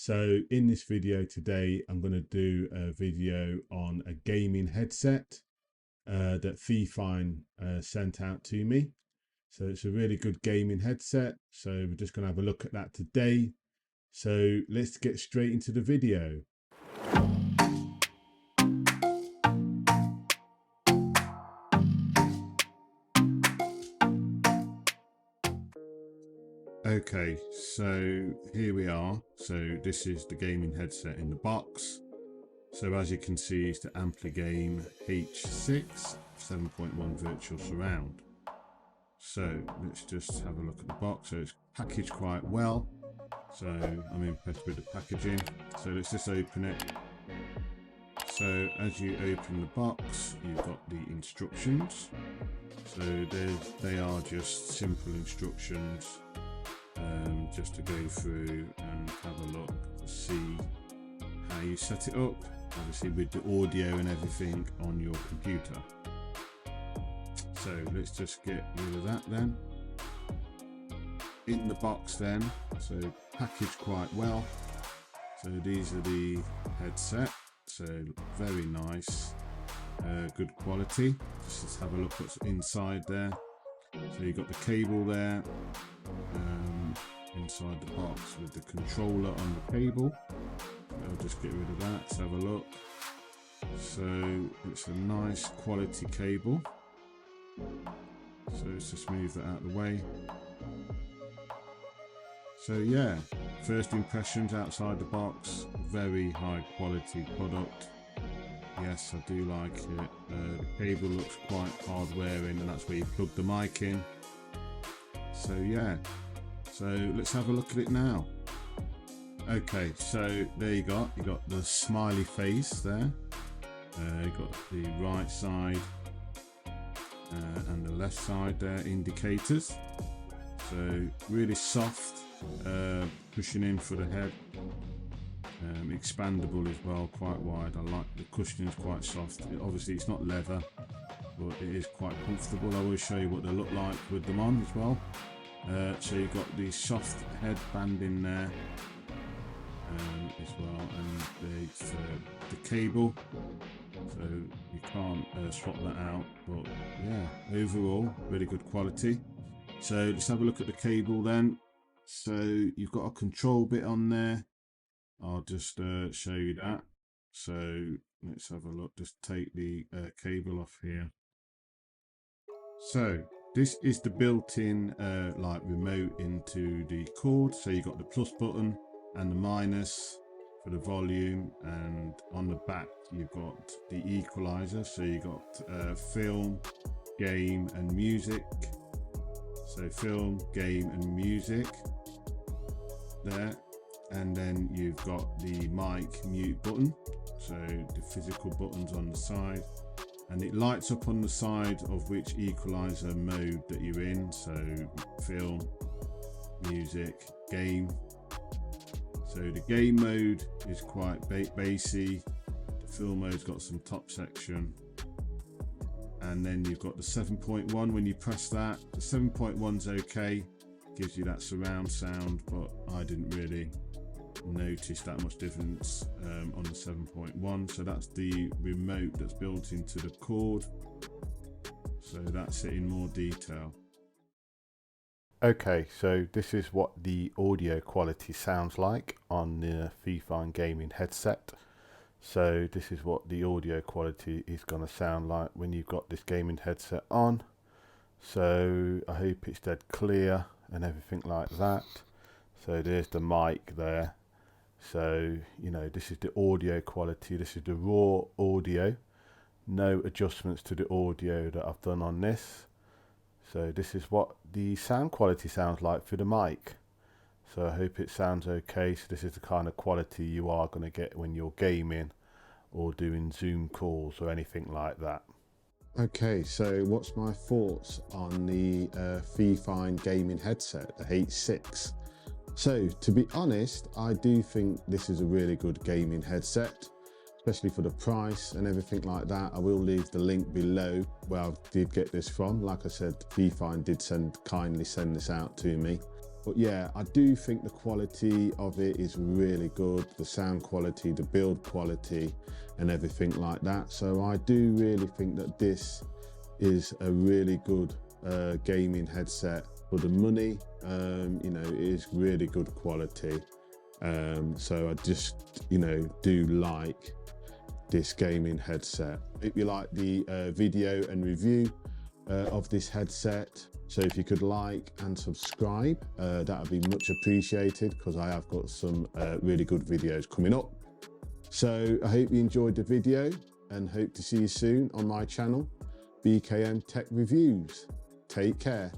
So in this video today, I'm going to do a video on a gaming headset that FiFine sent out to me. So it's a really good gaming headset. So we're just going to have a look at that today. So let's get straight into the video. Okay, so here we are. So this is the gaming headset in the box. So as you can see, it's the Amplify H6 7.1 virtual surround. So let's just have a look at the box. So it's packaged quite well. So I'm impressed with the packaging. So let's just open it. So as you open the box, you've got the instructions. So they are just simple instructions. Just to go through and have a look to see how you set it up, obviously with the audio and everything on your computer. So let's just get rid of that then. In the box then, so packaged quite well. So these are the headset, so very nice, good quality. Just have a look what's inside there. So you've got the cable there, inside the box with the controller on the cable. I'll just get rid of that. Let's have a look. So it's a nice quality cable. So let's just move that out of the way. So yeah, first impressions outside the box, very high quality product. Yes, I do like it. The cable looks quite hard wearing, and that's where you plug the mic in. So yeah, so let's have a look at it now. Okay, so there you got the smiley face there. You got the right side and the left side there, indicators. So really soft, cushioning for the head. Expandable as well, quite wide. I like the cushioning is quite soft. Obviously it's not leather, but it is quite comfortable. I will show you what they look like with them on as well. So you've got the soft headband in there as well, and the cable, so you can't swap that out. But yeah, overall really good quality. So let's have a look at the cable then. So you've got a control bit on there. I'll just show you that. So let's have a look. Just take the cable off here. So this is the built-in like remote into the cord. So you got the plus button and the minus for the volume, and on the back you've got the equalizer. So you got film, game and music. So film, game and music there. And then you've got the mic mute button, so the physical buttons on the side, and it lights up on the side of which equalizer mode that you're in. So film, music, game. So the game mode is quite bassy. The film mode's got some top section, and then you've got the 7.1. When you press that, the 7.1's okay, gives you that surround sound, but I didn't really notice that much difference on the 7.1. So that's the remote that's built into the cord. So that's it in more detail. Okay, so this is what the audio quality sounds like on the FiFine gaming headset. So this is what the audio quality is going to sound like when you've got this gaming headset on. So I hope it's dead clear and everything like that. So there's the mic there. So, you know, this is the audio quality. This is the raw audio. No adjustments to the audio that I've done on this. So this is what the sound quality sounds like for the mic. So I hope it sounds okay. So this is the kind of quality you are going to get when you're gaming or doing Zoom calls or anything like that. Okay, so what's my thoughts on the FiFine gaming headset, the H6? So to be honest, I do think this is a really good gaming headset, especially for the price and everything like that. I will leave the link below where I did get this from. Like I said, FiFine did kindly send this out to me. But yeah, I do think the quality of it is really good, the sound quality, the build quality and everything like that. So I do really think that this is a really good gaming headset for the money. You know, it is really good quality. So I just, you know, do like this gaming headset. If you like the video and review of this headset, so if you could like and subscribe, that would be much appreciated, because I have got some really good videos coming up. So I hope you enjoyed the video and hope to see you soon on my channel, BKM Tech Reviews. Take care.